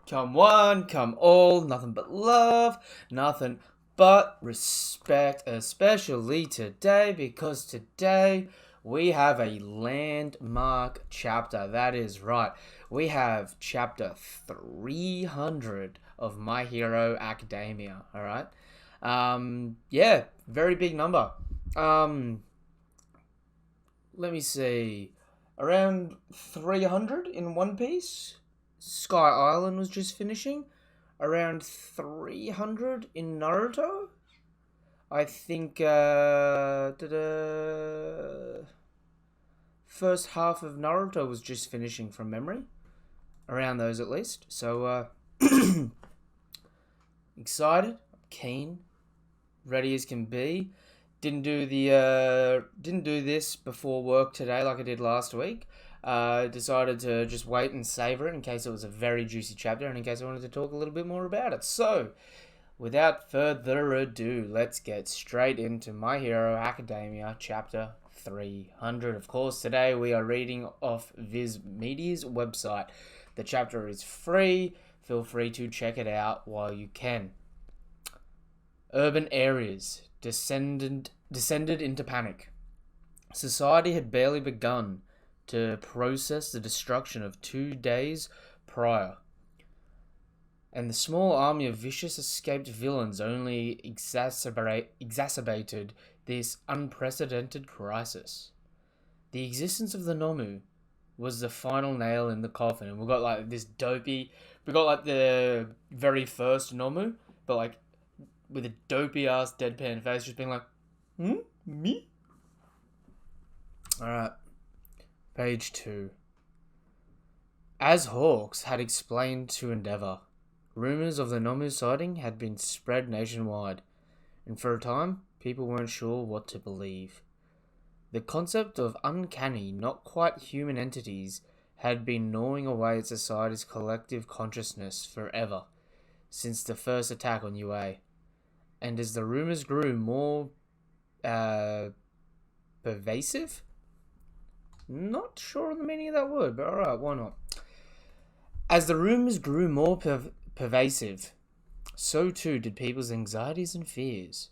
Come one, come all, nothing but love, nothing but respect, especially today, because today we have a landmark chapter. That is right. We have chapter 300 of My Hero Academia, alright? Yeah, very big number. Let me see. Around 300 in One Piece. Sky Island was just finishing. Around 300 in Naruto. I think first half of Naruto was just finishing from memory. Around those at least. So excited, keen, ready as can be. Didn't do this before work today like I did last week. Decided to just wait and savor it in case it was a very juicy chapter and in case I wanted to talk a little bit more about it. So, without further ado, let's get straight into My Hero Academia chapter 300. Of course, today we are reading off Viz Media's website. The chapter is free. Feel free to check it out while you can. Urban areas descended into panic. Society had barely begun to process the destruction of 2 days prior, and the small army of vicious escaped villains only exacerbated this unprecedented crisis. The existence of the Nomu was the final nail in the coffin, and we got like the very first Nomu, but like with a dopey ass deadpan face, just being like, me? Alright. Page 2. As Hawks had explained to Endeavour, rumours of the Nomu sighting had been spread nationwide, and for a time, people weren't sure what to believe. The concept of uncanny, not quite human entities had been gnawing away at society's collective consciousness forever, since the first attack on UA. And as the rumours grew more pervasive? Not sure on the meaning of that word, but alright, why not? As the rumours grew more pervasive, so too did people's anxieties and fears.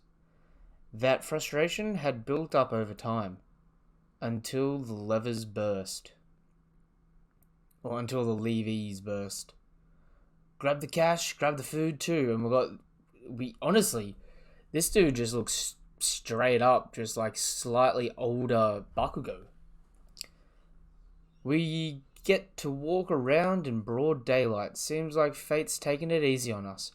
That frustration had built up over time, until the levers burst. Or until the levees burst. Grab the cash, grab the food too, and honestly, this dude just looks straight up, just like slightly older Bakugo. We get to walk around in broad daylight. Seems like fate's taking it easy on us.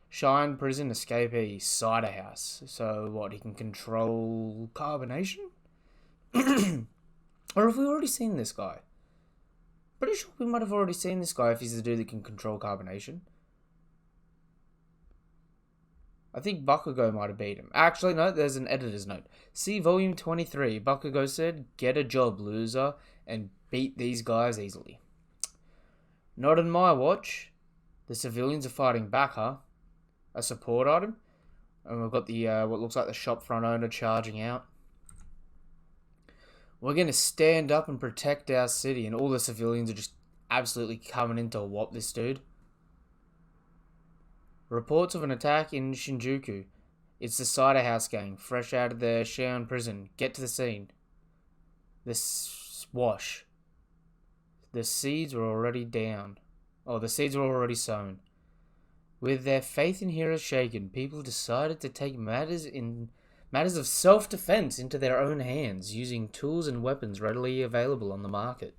Shine prison escapee, cider house. So what, he can control carbonation? Or have we already seen this guy? Pretty sure we might have already seen this guy if he's the dude that can control carbonation. I think Bakugo might have beat him. Actually, no, there's an editor's note. See volume 23. Bakugo said, "Get a job, loser, and beat these guys easily." Not on my watch. The civilians are fighting back, huh? A support item? And we've got the, what looks like the shop front owner charging out. We're going to stand up and protect our city, and all the civilians are just absolutely coming in to whop this dude. Reports of an attack in Shinjuku. It's the cider house gang, fresh out of the Shion prison. Get to the scene. The swash. The seeds were already down. The seeds were already sown. With their faith in heroes shaken, people decided to take matters of self-defense into their own hands, using tools and weapons readily available on the market.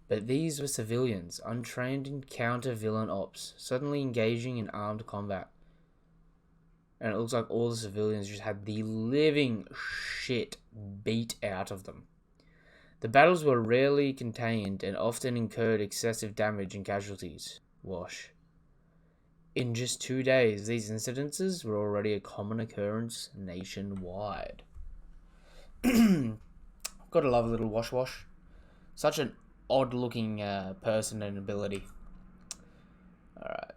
But these were civilians, untrained in counter-villain ops, suddenly engaging in armed combat. And it looks like all the civilians just had the living shit beat out of them. The battles were rarely contained and often incurred excessive damage and casualties. Wash. In just 2 days, these incidences were already a common occurrence nationwide. Gotta love a little wash. Such an odd-looking person and ability. Alright.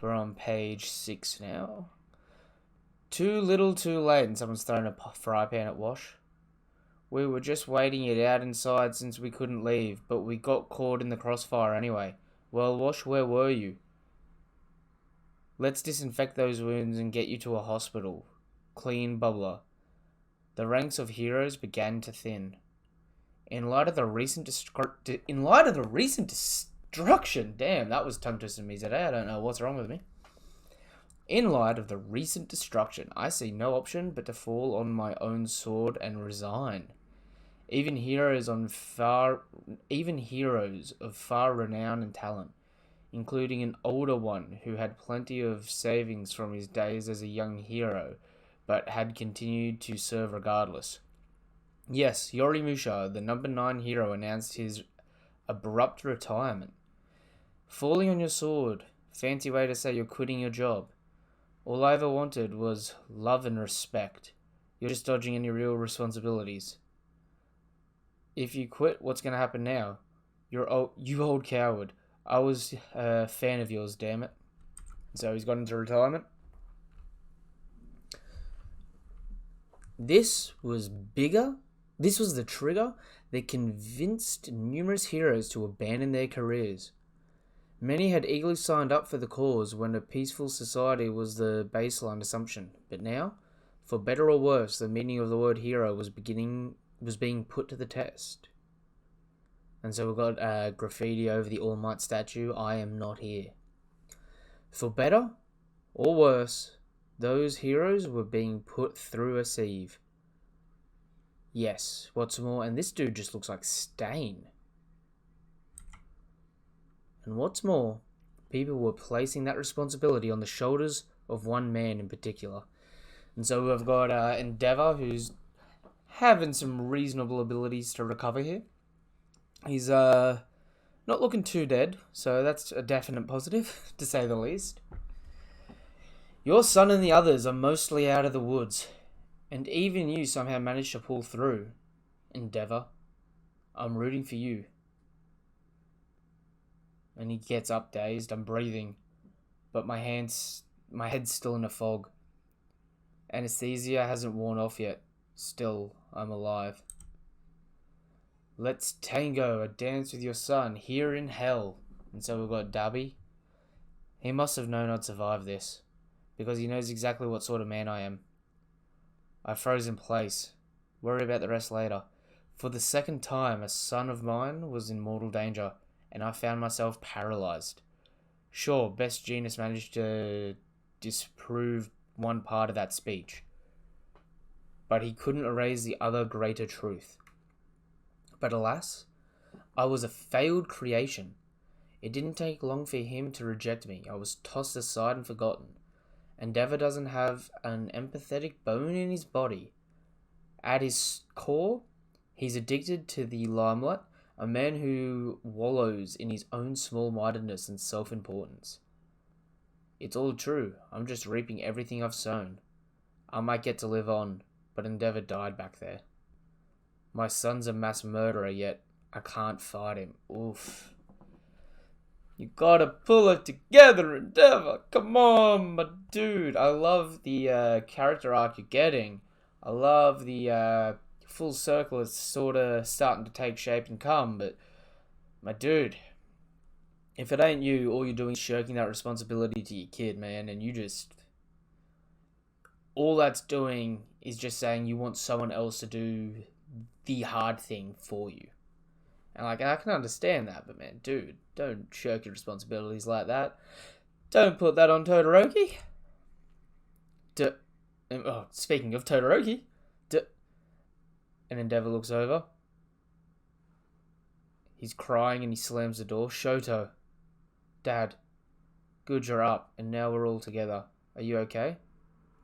We're on page 6 now. Too little too late, and someone's thrown a fry pan at Wash. We were just waiting it out inside since we couldn't leave, but we got caught in the crossfire anyway. Well, Wash, where were you? Let's disinfect those wounds and get you to a hospital. Clean bubbler. The ranks of heroes began to thin. In light of the recent destruction, damn, that was tongue twisting me today. I don't know what's wrong with me. In light of the recent destruction, I see no option but to fall on my own sword and resign. Even heroes of far renown and talent, including an older one who had plenty of savings from his days as a young hero, but had continued to serve regardless. Yes, Yorimusha, the number 9 hero, announced his abrupt retirement. Falling on your sword, fancy way to say you're quitting your job. All I ever wanted was love and respect. You're just dodging any real responsibilities. If you quit, what's going to happen now? You old coward. I was a fan of yours, damn it. So he's gone into retirement. This was bigger. This was the trigger that convinced numerous heroes to abandon their careers. Many had eagerly signed up for the cause when a peaceful society was the baseline assumption. But now, for better or worse, the meaning of the word hero was being put to the test. And so we've got graffiti over the All Might statue, I am not here. For better or worse, those heroes were being put through a sieve. Yes, what's more, and this dude just looks like Stain. And what's more, people were placing that responsibility on the shoulders of one man in particular. And so we've got Endeavor, who's having some reasonable abilities to recover here. He's not looking too dead, so that's a definite positive, to say the least. Your son and the others are mostly out of the woods, and even you somehow managed to pull through. Endeavor, I'm rooting for you. And he gets up dazed. I'm breathing, but my head's still in a fog. Anesthesia hasn't worn off yet. Still, I'm alive. Let's tango, a dance with your son, here in hell. And so we've got Darby. He must have known I'd survive this, because he knows exactly what sort of man I am. I froze in place. Worry about the rest later. For the second time, a son of mine was in mortal danger, and I found myself paralyzed. Sure, Best Genius managed to disprove one part of that speech, but he couldn't erase the other greater truth. But alas, I was a failed creation. It didn't take long for him to reject me. I was tossed aside and forgotten. Endeavor doesn't have an empathetic bone in his body. At his core, he's addicted to the limelight, a man who wallows in his own small-mindedness and self-importance. It's all true. I'm just reaping everything I've sown. I might get to live on, but Endeavor died back there. My son's a mass murderer, yet I can't fight him. Oof. You gotta pull it together, Endeavor. Come on, my dude. I love the character arc you're getting. I love the full circle is sort of starting to take shape and come, but my dude, if it ain't you, all you're doing is shirking that responsibility to your kid, man, and all that's doing is just saying you want someone else to do the hard thing for you. And I can understand that, but man, dude, don't shirk your responsibilities like that. Don't put that on Todoroki. Speaking of Todoroki, and Endeavor looks over. He's crying and he slams the door. Shoto. Dad. Good, you're up, and now we're all together. Are you okay?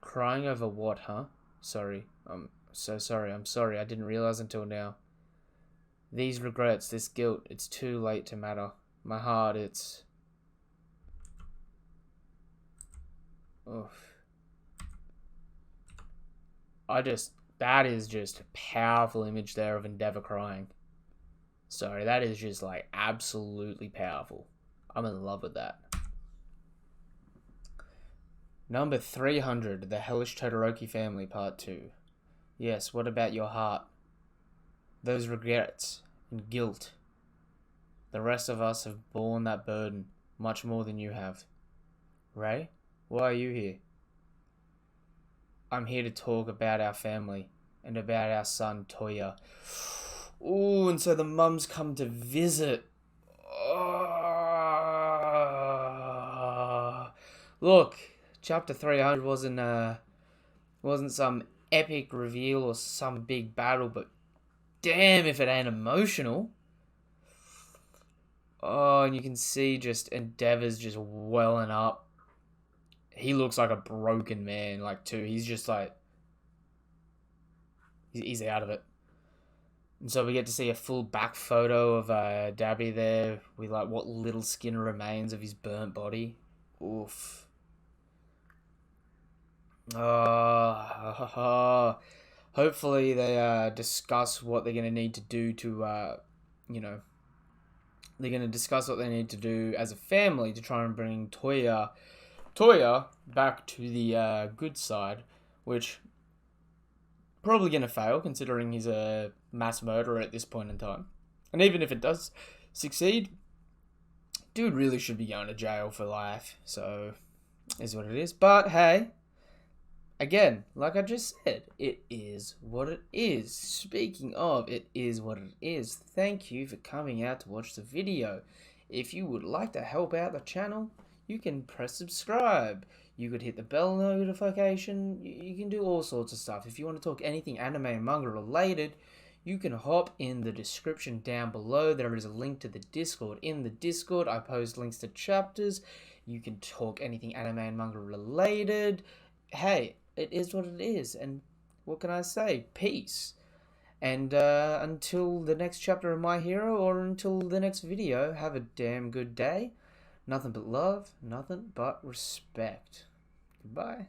Crying over what, huh? Sorry. I'm so sorry. I'm sorry. I didn't realize until now. These regrets, this guilt, it's too late to matter. My heart, it's... Oof. That is just a powerful image there of Endeavor crying. Sorry, that is just like absolutely powerful. I'm in love with that. Number 300, The Hellish Todoroki Family, Part 2. Yes, what about your heart? Those regrets and guilt. The rest of us have borne that burden much more than you have. Ray, why are you here? I'm here to talk about our family and about our son Toya. Ooh, and so the mum's come to visit. Oh. Look, chapter 300 wasn't some epic reveal or some big battle, but damn if it ain't emotional. Oh, and you can see just Endeavor's just welling up. He looks like a broken man, like, too. He's just like, he's out of it. And so we get to see a full back photo of Dabby there with like what little skin remains of his burnt body. Oof. Hopefully they discuss what they're going to need to do to, they're going to discuss what they need to do as a family to try and bring Toya back to the good side, which probably going to fail considering he's a mass murderer at this point in time. And even if it does succeed, dude really should be going to jail for life. So, is what it is. But hey, again, like I just said, it is what it is. Speaking of, it is what it is. Thank you for coming out to watch the video. If you would like to help out the channel, you can press subscribe. You could hit the bell notification. You can do all sorts of stuff. If you want to talk anything anime and manga related, you can hop in the description down below. There is a link to the Discord. In the Discord, I post links to chapters. You can talk anything anime and manga related. Hey, it is what it is. And what can I say? Peace. And until the next chapter of My Hero, or until the next video, have a damn good day. Nothing but love, nothing but respect. Goodbye.